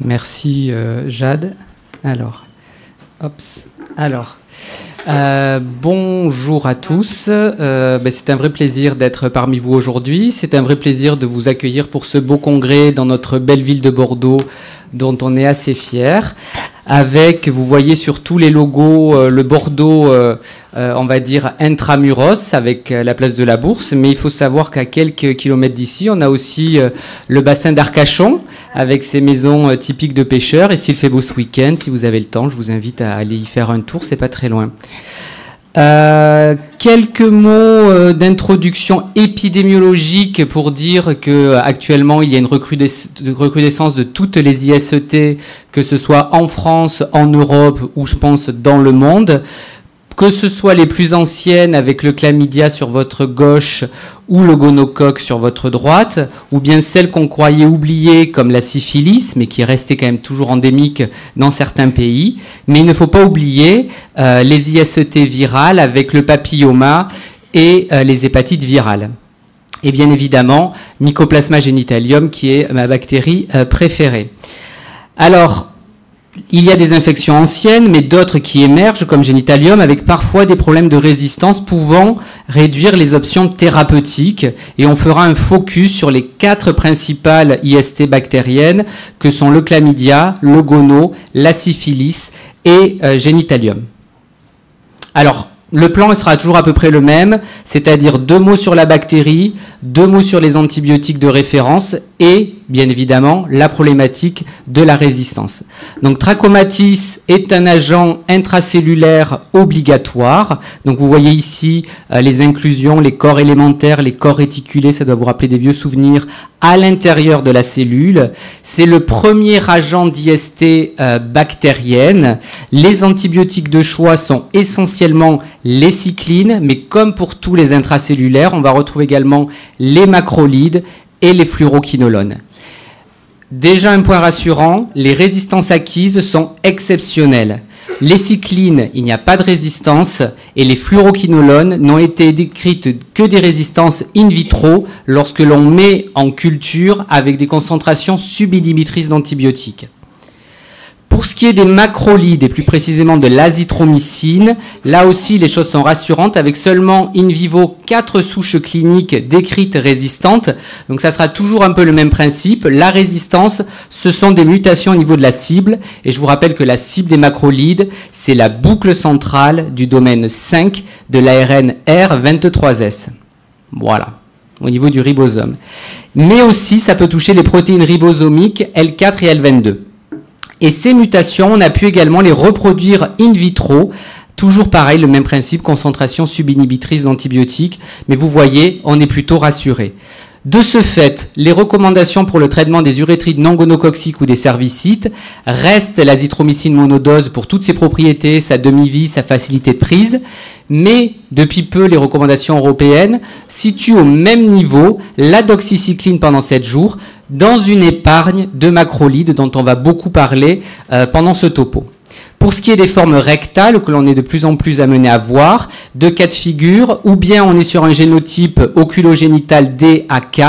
Merci Jade. Bonjour à tous. C'est un vrai plaisir d'être parmi vous aujourd'hui. C'est un vrai plaisir de vous accueillir pour ce beau congrès dans notre belle ville de Bordeaux, dont on est assez fiers. Avec, vous voyez sur tous les logos, le Bordeaux, on va dire intramuros, avec la place de la Bourse. Mais il faut savoir qu'à quelques kilomètres d'ici, on a aussi le bassin d'Arcachon, avec ses maisons typiques de pêcheurs. Et s'il fait beau ce week-end, si vous avez le temps, je vous invite à aller y faire un tour, c'est pas très loin. Quelques mots d'introduction épidémiologique pour dire qu'actuellement il y a une recrudescence de toutes les ISET, que ce soit en France, en Europe ou je pense dans le monde. Que ce soit les plus anciennes avec le chlamydia sur votre gauche ou le gonocoque sur votre droite, ou bien celles qu'on croyait oubliées comme la syphilis, mais qui est restée quand même toujours endémique dans certains pays. Mais il ne faut pas oublier les ISET virales avec le papilloma et les hépatites virales. Et bien évidemment, Mycoplasma genitalium qui est ma bactérie préférée. Alors, il y a des infections anciennes, mais d'autres qui émergent, comme Genitalium, avec parfois des problèmes de résistance pouvant réduire les options thérapeutiques. Et on fera un focus sur les 4 principales IST bactériennes, que sont le chlamydia, le gono, la syphilis et Genitalium. Alors, le plan sera toujours à peu près le même, c'est-à-dire 2 mots sur la bactérie, 2 mots sur les antibiotiques de référence et, bien évidemment, la problématique de la résistance. Donc, Trachomatis est un agent intracellulaire obligatoire. Donc, vous voyez ici les inclusions, les corps élémentaires, les corps réticulés, ça doit vous rappeler des vieux souvenirs, à l'intérieur de la cellule. C'est le premier agent d'IST bactérienne. Les antibiotiques de choix sont essentiellement les cyclines, mais comme pour tous les intracellulaires, on va retrouver également les macrolides et les fluoroquinolones. Déjà un point rassurant, les résistances acquises sont exceptionnelles. Les cyclines, il n'y a pas de résistance et les fluoroquinolones n'ont été décrites que des résistances in vitro lorsque l'on met en culture avec des concentrations subinhibitrices d'antibiotiques. Pour ce qui est des macrolides et plus précisément de l'azithromycine, là aussi les choses sont rassurantes avec seulement in vivo 4 souches cliniques décrites résistantes. Donc ça sera toujours un peu le même principe. La résistance, ce sont des mutations au niveau de la cible. Et je vous rappelle que la cible des macrolides, c'est la boucle centrale du domaine 5 de l'ARN R23S. Voilà, au niveau du ribosome. Mais aussi, ça peut toucher les protéines ribosomiques L4 et L22. Et ces mutations, on a pu également les reproduire in vitro. Toujours pareil, le même principe, concentration subinhibitrice d'antibiotiques. Mais vous voyez, on est plutôt rassuré. De ce fait, les recommandations pour le traitement des urétrides non gonococciques ou des cervicites restent l'azithromycine monodose pour toutes ses propriétés, sa demi-vie, sa facilité de prise. Mais depuis peu, les recommandations européennes situent au même niveau la doxycycline pendant 7 jours dans une épargne de macrolides dont on va beaucoup parler pendant ce topo. Pour ce qui est des formes rectales que l'on est de plus en plus amené à voir, 2 cas de figure, ou bien on est sur un génotype oculogénital D à K,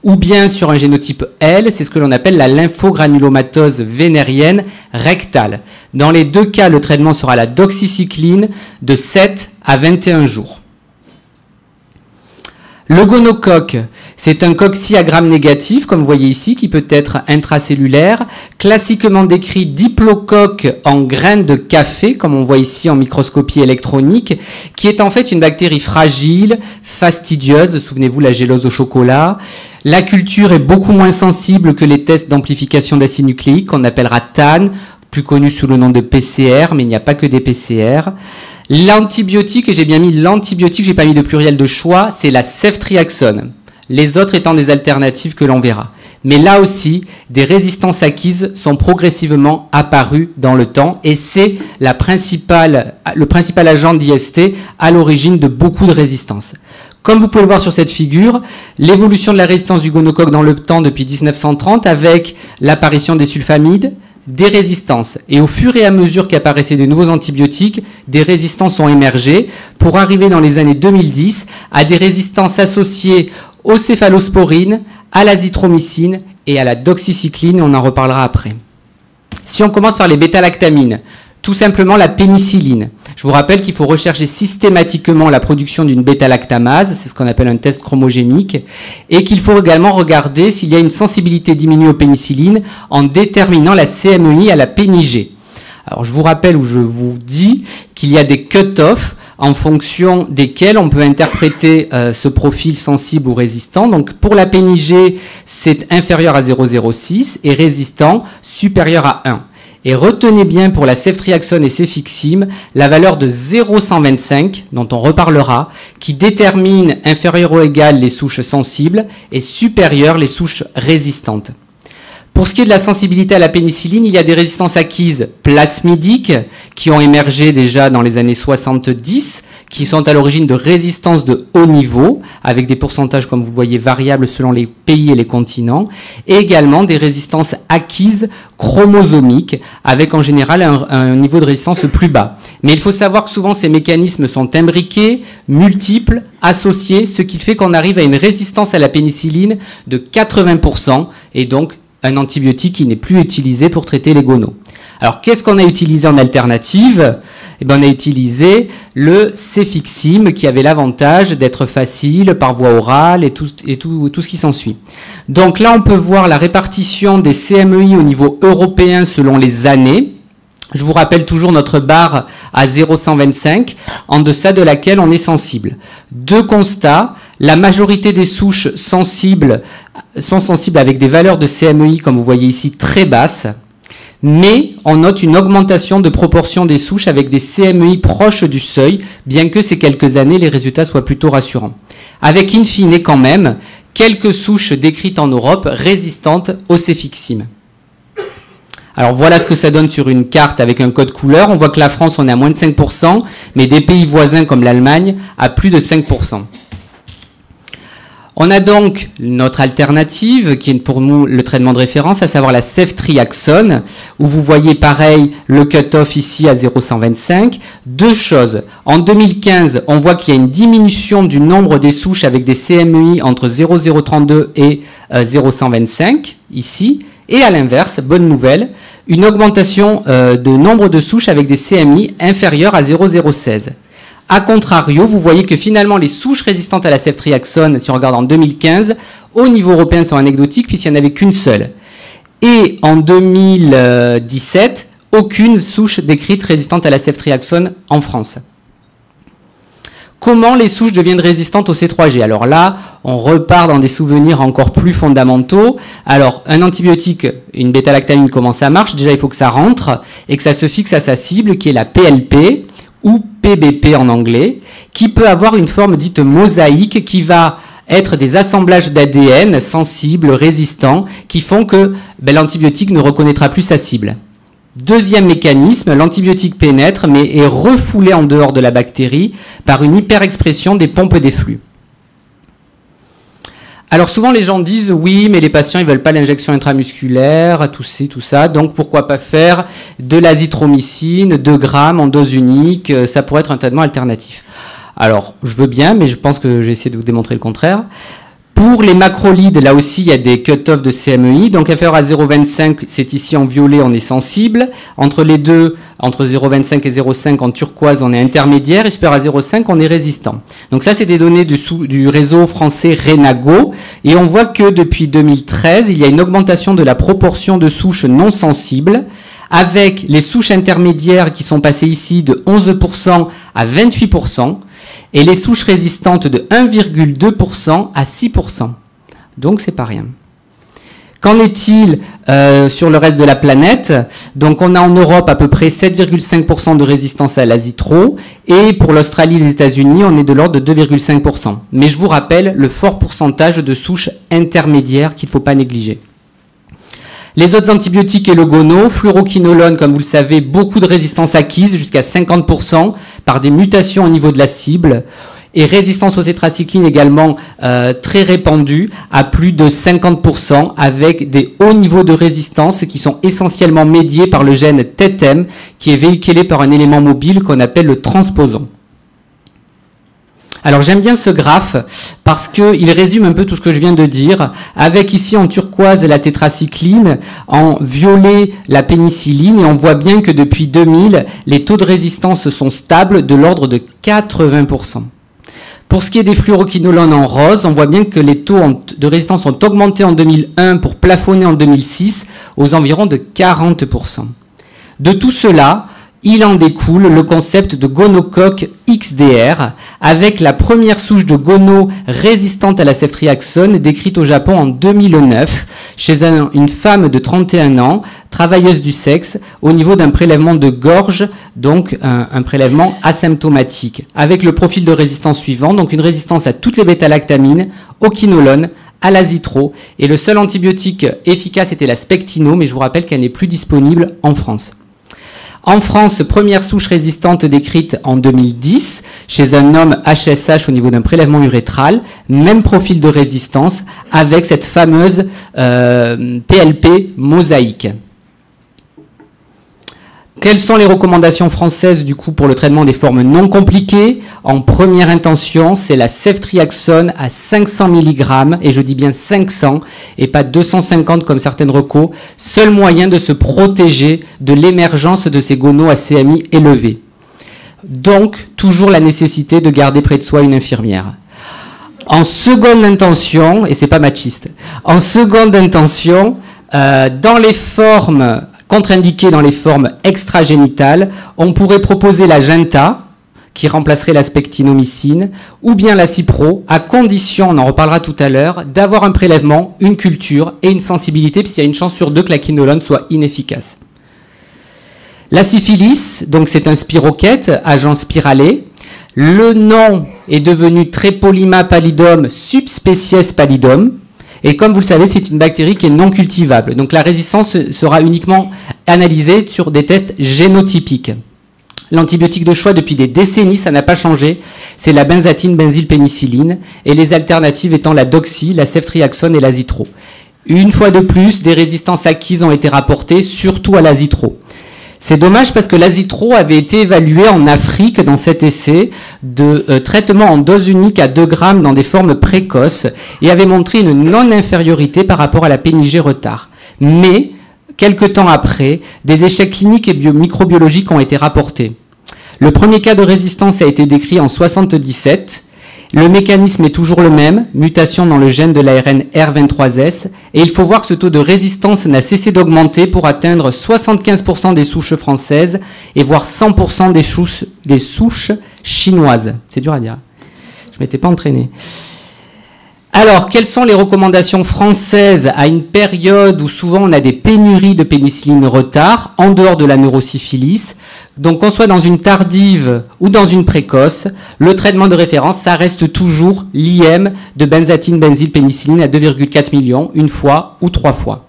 ou bien sur un génotype L, c'est ce que l'on appelle la lymphogranulomatose vénérienne rectale. Dans les 2 cas, le traitement sera la doxycycline de 7 à 21 jours. Le gonocoque, c'est un cocci à Gram négatif, comme vous voyez ici, qui peut être intracellulaire, classiquement décrit diplocoque en graines de café, comme on voit ici en microscopie électronique, qui est en fait une bactérie fragile, fastidieuse, souvenez-vous la gélose au chocolat. La culture est beaucoup moins sensible que les tests d'amplification d'acide nucléique, qu'on appellera TAN, plus connu sous le nom de PCR, mais il n'y a pas que des PCR. L'antibiotique, et j'ai bien mis l'antibiotique, j'ai pas mis de pluriel de choix, c'est la ceftriaxone. Les autres étant des alternatives que l'on verra. Mais là aussi, des résistances acquises sont progressivement apparues dans le temps et c'est le principal agent d'IST à l'origine de beaucoup de résistances. Comme vous pouvez le voir sur cette figure, l'évolution de la résistance du gonocoque dans le temps depuis 1930 avec l'apparition des sulfamides, des résistances. Et au fur et à mesure qu'apparaissaient de nouveaux antibiotiques, des résistances ont émergé pour arriver dans les années 2010 à des résistances associées aux céphalosporines, à l'azithromycine et à la doxycycline, on en reparlera après. Si on commence par les bêta-lactamines, tout simplement la pénicilline. Je vous rappelle qu'il faut rechercher systématiquement la production d'une bêta-lactamase, c'est ce qu'on appelle un test chromogénique, et qu'il faut également regarder s'il y a une sensibilité diminuée aux pénicillines en déterminant la CMEI à la PNIG. Alors je vous rappelle ou je vous dis qu'il y a des cut-offs en fonction desquels on peut interpréter ce profil sensible ou résistant. Donc pour la PNIG, c'est inférieur à 0,06 et résistant supérieur à 1. Et retenez bien pour la ceftriaxone et cefixime la valeur de 0,125, dont on reparlera, qui détermine inférieur ou égal les souches sensibles et supérieur les souches résistantes. Pour ce qui est de la sensibilité à la pénicilline, il y a des résistances acquises plasmidiques qui ont émergé déjà dans les années 70, qui sont à l'origine de résistances de haut niveau, avec des pourcentages, comme vous voyez, variables selon les pays et les continents, et également des résistances acquises chromosomiques, avec en général un niveau de résistance plus bas. Mais il faut savoir que souvent ces mécanismes sont imbriqués, multiples, associés, ce qui fait qu'on arrive à une résistance à la pénicilline de 80%, et donc un antibiotique qui n'est plus utilisé pour traiter les gonos. Alors, qu'est-ce qu'on a utilisé en alternative? Eh bien, on a utilisé le cefixime qui avait l'avantage d'être facile par voie orale et tout ce qui s'ensuit. Donc là, on peut voir la répartition des CMEI au niveau européen selon les années. Je vous rappelle toujours notre barre à 0,125, en deçà de laquelle on est sensible. Deux constats, la majorité des souches sensibles sont sensibles avec des valeurs de CMEI, comme vous voyez ici, très basses, mais on note une augmentation de proportion des souches avec des CMEI proches du seuil, bien que ces quelques années, les résultats soient plutôt rassurants. Avec in fine quand même, quelques souches décrites en Europe résistantes au cefixime. Alors voilà ce que ça donne sur une carte avec un code couleur. On voit que la France, on est à moins de 5%, mais des pays voisins comme l'Allemagne, à plus de 5%. On a donc notre alternative, qui est pour nous le traitement de référence, à savoir la ceftriaxone, où vous voyez pareil le cut-off ici à 0,125. Deux choses. En 2015, on voit qu'il y a une diminution du nombre des souches avec des CMEI entre 0,032 et 0,125, ici. Et à l'inverse, bonne nouvelle, une augmentation de nombre de souches avec des CMI inférieurs à 0,016. A contrario, vous voyez que finalement les souches résistantes à la ceftriaxone, si on regarde en 2015, au niveau européen sont anecdotiques puisqu'il n'y en avait qu'une seule. Et en 2017, aucune souche décrite résistante à la ceftriaxone en France. Comment les souches deviennent résistantes au C3G? Alors là, on repart dans des souvenirs encore plus fondamentaux. Alors, un antibiotique, une bêta-lactamine, comment ça marche? Déjà, il faut que ça rentre et que ça se fixe à sa cible, qui est la PLP, ou PBP en anglais, qui peut avoir une forme dite mosaïque, qui va être des assemblages d'ADN sensibles, résistants, qui font que l'antibiotique ne reconnaîtra plus sa cible. Deuxième mécanisme, l'antibiotique pénètre mais est refoulé en dehors de la bactérie par une hyperexpression des pompes des flux. Alors souvent les gens disent oui mais les patients ils veulent pas l'injection intramusculaire, tout ça, donc pourquoi pas faire de l'azithromycine, 2 grammes en dose unique, ça pourrait être un traitement alternatif. Alors je veux bien mais je pense que j'ai essayé de vous démontrer le contraire. Pour les macrolides, là aussi, il y a des cut-offs de CMEI. Donc, inférieur à 0,25, c'est ici en violet, on est sensible. Entre les deux, entre 0,25 et 0,5 en turquoise, on est intermédiaire. Et supérieur à 0,5, on est résistant. Donc ça, c'est des données du réseau français Renago. Et on voit que depuis 2013, il y a une augmentation de la proportion de souches non sensibles, avec les souches intermédiaires qui sont passées ici de 11% à 28%. Et les souches résistantes de 1,2% à 6%. Donc, c'est pas rien. Qu'en est-il sur le reste de la planète? Donc, on a en Europe à peu près 7,5% de résistance à l'azithro. Et pour l'Australie et les États-Unis, on est de l'ordre de 2,5%. Mais je vous rappelle le fort pourcentage de souches intermédiaires qu'il ne faut pas négliger. Les autres antibiotiques et le gono, fluoroquinolone, comme vous le savez, beaucoup de résistance acquise, jusqu'à 50% par des mutations au niveau de la cible, et résistance aux tétracyclines également très répandue, à plus de 50%, avec des hauts niveaux de résistance qui sont essentiellement médiés par le gène TETM, qui est véhiculé par un élément mobile qu'on appelle le transposon. Alors j'aime bien ce graphe parce qu'il résume un peu tout ce que je viens de dire, avec ici en turquoise la tétracycline, en violet la pénicilline, et on voit bien que depuis 2000, les taux de résistance sont stables de l'ordre de 80%. Pour ce qui est des fluoroquinolones en rose, on voit bien que les taux de résistance ont augmenté en 2001 pour plafonner en 2006 aux environs de 40%. De tout cela, il en découle le concept de gonocoque XDR, avec la première souche de gono résistante à la ceftriaxone décrite au Japon en 2009 chez une femme de 31 ans, travailleuse du sexe, au niveau d'un prélèvement de gorge, donc un prélèvement asymptomatique, avec le profil de résistance suivant, donc une résistance à toutes les bêta-lactamines, au quinolone, à l'azitro, et le seul antibiotique efficace était la spectino, mais je vous rappelle qu'elle n'est plus disponible en France. En France, première souche résistante décrite en 2010 chez un homme HSH au niveau d'un prélèvement urétral, même profil de résistance avec cette fameuse PLP mosaïque. Quelles sont les recommandations françaises du coup pour le traitement des formes non compliquées? En première intention, c'est la ceftriaxone à 500 mg, et je dis bien 500 et pas 250 comme certaines recos, seul moyen de se protéger de l'émergence de ces gonos à CMI élevés. Donc, toujours la nécessité de garder près de soi une infirmière. En seconde intention, et c'est pas machiste, en seconde intention, dans les formes contre-indiqué dans les formes extragénitales, on pourrait proposer la Genta, qui remplacerait la spectinomycine, ou bien la Cipro, à condition, on en reparlera tout à l'heure, d'avoir un prélèvement, une culture et une sensibilité, puisqu'il y a une chance sur 2 que la quinolone soit inefficace. La syphilis, donc c'est un spirochète, agent spiralé. Le nom est devenu Treponema pallidum subspecies pallidum. Et comme vous le savez, c'est une bactérie qui est non cultivable. Donc la résistance sera uniquement analysée sur des tests génotypiques. L'antibiotique de choix depuis des décennies, ça n'a pas changé, c'est la benzatine benzylpénicilline, et les alternatives étant la doxy, la ceftriaxone et l'azitro. Une fois de plus, des résistances acquises ont été rapportées, surtout à l'azitro. C'est dommage parce que l'azitro avait été évalué en Afrique dans cet essai de traitement en dose unique à 2 grammes dans des formes précoces et avait montré une non-infériorité par rapport à la PNIG retard. Mais, quelques temps après, des échecs cliniques et microbiologiques ont été rapportés. Le premier cas de résistance a été décrit en 1977. Le mécanisme est toujours le même, mutation dans le gène de l'ARN R23S, et il faut voir que ce taux de résistance n'a cessé d'augmenter pour atteindre 75% des souches françaises et voire 100% des souches chinoises. C'est dur à dire. Je ne m'étais pas entraîné. Alors, quelles sont les recommandations françaises à une période où souvent on a des pénuries de pénicilline retard, en dehors de la neurosyphilis? Donc, qu'on soit dans une tardive ou dans une précoce, le traitement de référence, ça reste toujours l'IM de benzatine benzylpénicilline à 2,4 millions, une fois ou 3 fois.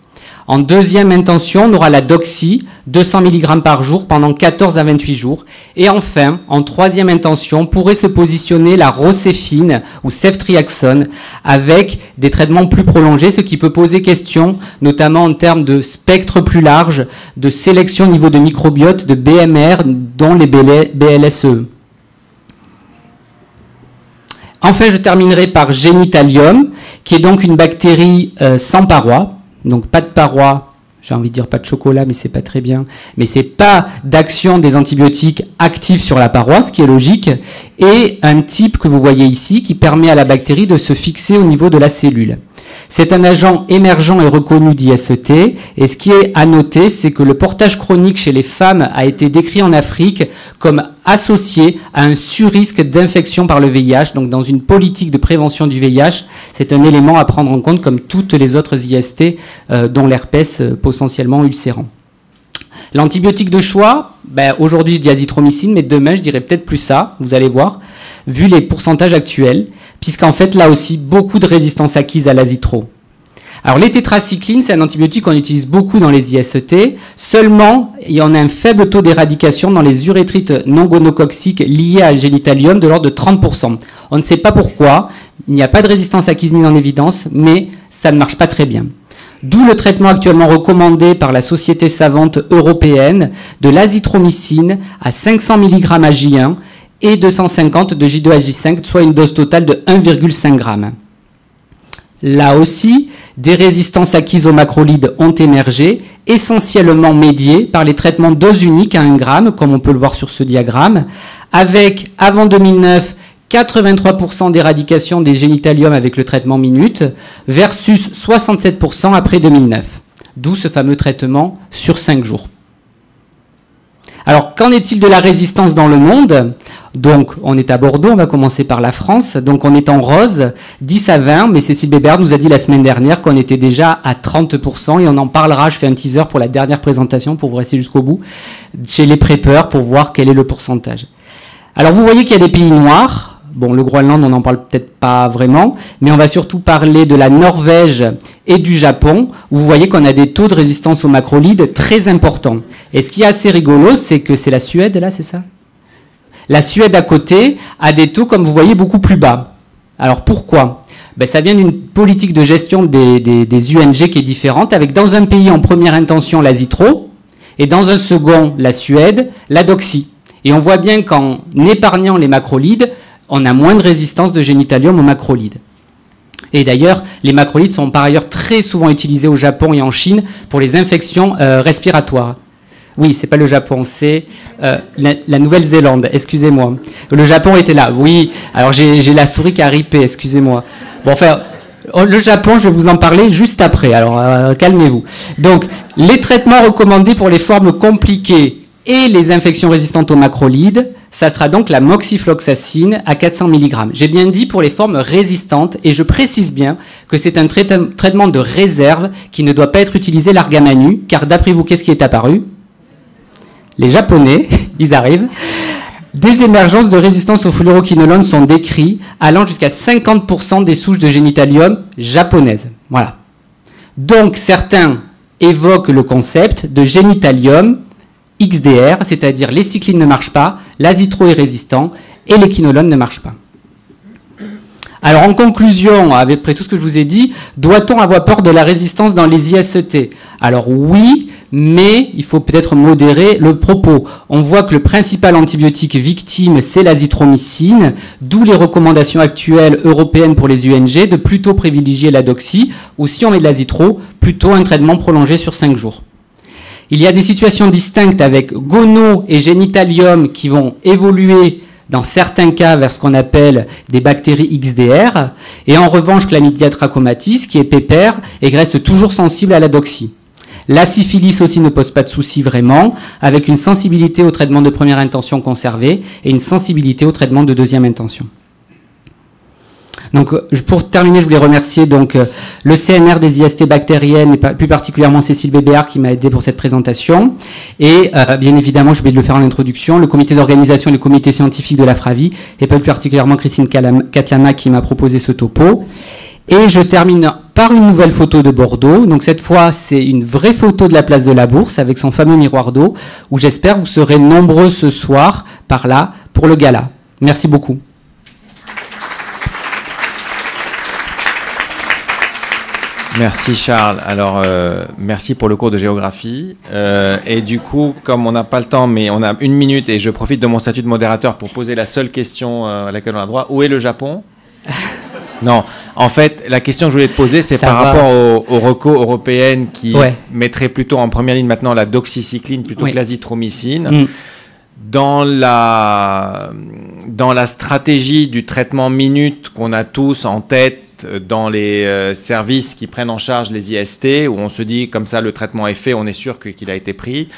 En deuxième intention, on aura la doxy, 200 mg par jour pendant 14 à 28 jours. Et enfin, en troisième intention, pourrait se positionner la rocéfine ou ceftriaxone avec des traitements plus prolongés, ce qui peut poser question, notamment en termes de spectre plus large, de sélection au niveau de microbiote, de BMR, dont les BLSE. Enfin, je terminerai par Genitalium, qui est donc une bactérie sans paroi. Donc pas de paroi, j'ai envie de dire pas de chocolat, mais c'est pas très bien. Mais c'est pas d'action des antibiotiques actifs sur la paroi, ce qui est logique. Et un type que vous voyez ici qui permet à la bactérie de se fixer au niveau de la cellule. C'est un agent émergent et reconnu d'IST. Et ce qui est à noter, c'est que le portage chronique chez les femmes a été décrit en Afrique comme associé à un surrisque d'infection par le VIH. Donc dans une politique de prévention du VIH, c'est un élément à prendre en compte comme toutes les autres IST, dont l'herpès potentiellement ulcérant. L'antibiotique de choix, aujourd'hui je dis azithromycine, mais demain je dirais peut-être plus ça, vous allez voir, vu les pourcentages actuels, puisqu'en fait là aussi beaucoup de résistance acquise à l'azitro. Alors les tétracyclines, c'est un antibiotique qu'on utilise beaucoup dans les IST, seulement il y en a un faible taux d'éradication dans les urétrites non gonococciques liées à Genitalium de l'ordre de 30%. On ne sait pas pourquoi, il n'y a pas de résistance acquise mise en évidence, mais ça ne marche pas très bien. D'où le traitement actuellement recommandé par la Société savante européenne de l'azithromycine à 500 mg à J1 et 250 de J2HJ5, soit une dose totale de 1,5 g. Là aussi, des résistances acquises aux macrolides ont émergé, essentiellement médiées par les traitements dose unique à 1 g, comme on peut le voir sur ce diagramme, avec, avant 2009, 83% d'éradication des génitaliums avec le traitement minute, versus 67% après 2009. D'où ce fameux traitement sur 5 jours. Alors, qu'en est-il de la résistance dans le monde? Donc, on est à Bordeaux, on va commencer par la France. Donc, on est en rose, 10 à 20, mais Cécile Bébert nous a dit la semaine dernière qu'on était déjà à 30%, et on en parlera, je fais un teaser pour la dernière présentation, pour vous rester jusqu'au bout, chez les preppers, pour voir quel est le pourcentage. Alors, vous voyez qu'il y a des pays noirs. Bon, le Groenland, on n'en parle peut-être pas vraiment, mais on va surtout parler de la Norvège et du Japon, où vous voyez qu'on a des taux de résistance aux macrolides très importants. Et ce qui est assez rigolo, c'est que c'est la Suède, là, c'est ça? La Suède à côté a des taux, comme vous voyez, beaucoup plus bas. Alors pourquoi? Ben, ça vient d'une politique de gestion des UNG qui est différente, avec dans un pays en première intention l'azitro, et dans un second, la Suède, la doxy. Et on voit bien qu'en épargnant les macrolides, on a moins de résistance de génitalium aux macrolides. Et d'ailleurs, les macrolides sont par ailleurs très souvent utilisés au Japon et en Chine pour les infections respiratoires. Oui, c'est pas le Japon, c'est la Nouvelle-Zélande, excusez-moi. Le Japon était là, oui. Alors j'ai la souris qui a ripé, excusez-moi. Bon, enfin, le Japon, je vais vous en parler juste après, alors calmez-vous. Donc, les traitements recommandés pour les formes compliquées et les infections résistantes aux macrolides, ça sera donc la moxifloxacine à 400 mg. J'ai bien dit pour les formes résistantes, et je précise bien que c'est un traitement de réserve qui ne doit pas être utilisé larga manu, car d'après vous, qu'est-ce qui est apparu? Les Japonais, ils arrivent. Des émergences de résistance au fluoroquinolone sont décrites, allant jusqu'à 50% des souches de génitalium japonaises. Voilà. Donc certains évoquent le concept de génitalium XDR, c'est-à-dire les cyclines ne marchent pas, l'azitro est résistant et les quinolones ne marchent pas. Alors en conclusion, après tout ce que je vous ai dit, doit-on avoir peur de la résistance dans les IST? Alors oui, mais il faut peut-être modérer le propos. On voit que le principal antibiotique victime, c'est l'azithromycine, d'où les recommandations actuelles européennes pour les UNG de plutôt privilégier la doxy, ou si on met de l'azitro, plutôt un traitement prolongé sur 5 jours. Il y a des situations distinctes avec gono et génitalium qui vont évoluer dans certains cas vers ce qu'on appelle des bactéries XDR, et en revanche Chlamydia trachomatis, qui est pépère et qui reste toujours sensible à la doxy. La syphilis aussi ne pose pas de souci vraiment, avec une sensibilité au traitement de première intention conservé et une sensibilité au traitement de deuxième intention. Donc, pour terminer, je voulais remercier donc le CNR des IST bactériennes et plus particulièrement Cécile Bébert qui m'a aidé pour cette présentation. Et bien évidemment, je vais le faire en introduction, le comité d'organisation et le comité scientifique de la FRAVI et plus particulièrement Christine Katlama qui m'a proposé ce topo. Et je termine par une nouvelle photo de Bordeaux. Donc cette fois, c'est une vraie photo de la place de la Bourse avec son fameux miroir d'eau où j'espère vous serez nombreux ce soir par là pour le gala. Merci beaucoup. Merci Charles. Alors, merci pour le cours de géographie. Et du coup, comme on n'a pas le temps, mais on a 1 minute et je profite de mon statut de modérateur pour poser la seule question à laquelle on a droit. Où est le Japon? Non, en fait, la question que je voulais te poser, c'est par rapport aux recos européennes qui mettraient plutôt en première ligne maintenant la doxycycline plutôt que l'azithromycine. Dans la stratégie du traitement minute qu'on a tous en tête, dans les services qui prennent en charge les IST, où on se dit comme ça le traitement est fait, on est sûr qu'il a été pris.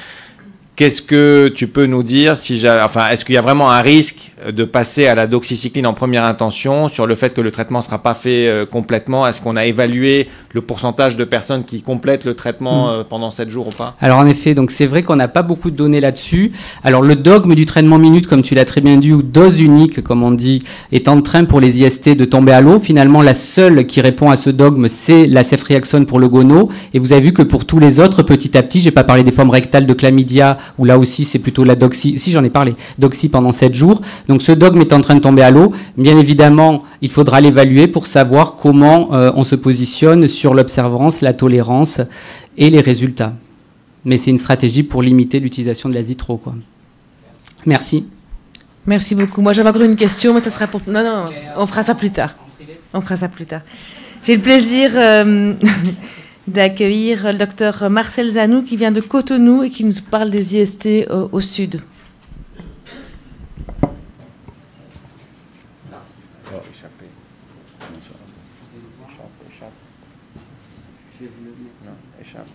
Qu'est-ce que tu peux nous dire est-ce qu'il y a vraiment un risque de passer à la doxycycline en première intention sur le fait que le traitement ne sera pas fait complètement? Est-ce qu'on a évalué le pourcentage de personnes qui complètent le traitement pendant 7 jours ou pas? Alors en effet, donc c'est vrai qu'on n'a pas beaucoup de données là-dessus. Alors le dogme du traitement minute, comme tu l'as très bien dit, ou dose unique, comme on dit, est en train pour les IST de tomber à l'eau. Finalement, la seule qui répond à ce dogme, c'est la ceftriaxone pour le gono. Et vous avez vu que pour tous les autres, petit à petit, j'ai pas parlé des formes rectales de chlamydia, où là aussi c'est plutôt la doxy, si j'en ai parlé, doxy pendant 7 jours. Donc ce dogme est en train de tomber à l'eau. Bien évidemment, il faudra l'évaluer pour savoir comment on se positionne sur l'observance, la tolérance et les résultats. Mais c'est une stratégie pour limiter l'utilisation de l'azitro, quoi. Merci. Merci beaucoup. Moi, j'avais encore une question, mais ça sera pour... Non, non, on fera ça plus tard. On fera ça plus tard. J'ai le plaisir d'accueillir le docteur Marcel Zanou, qui vient de Cotonou et qui nous parle des IST au sud. Je vais vous le mettre. Non, échappe.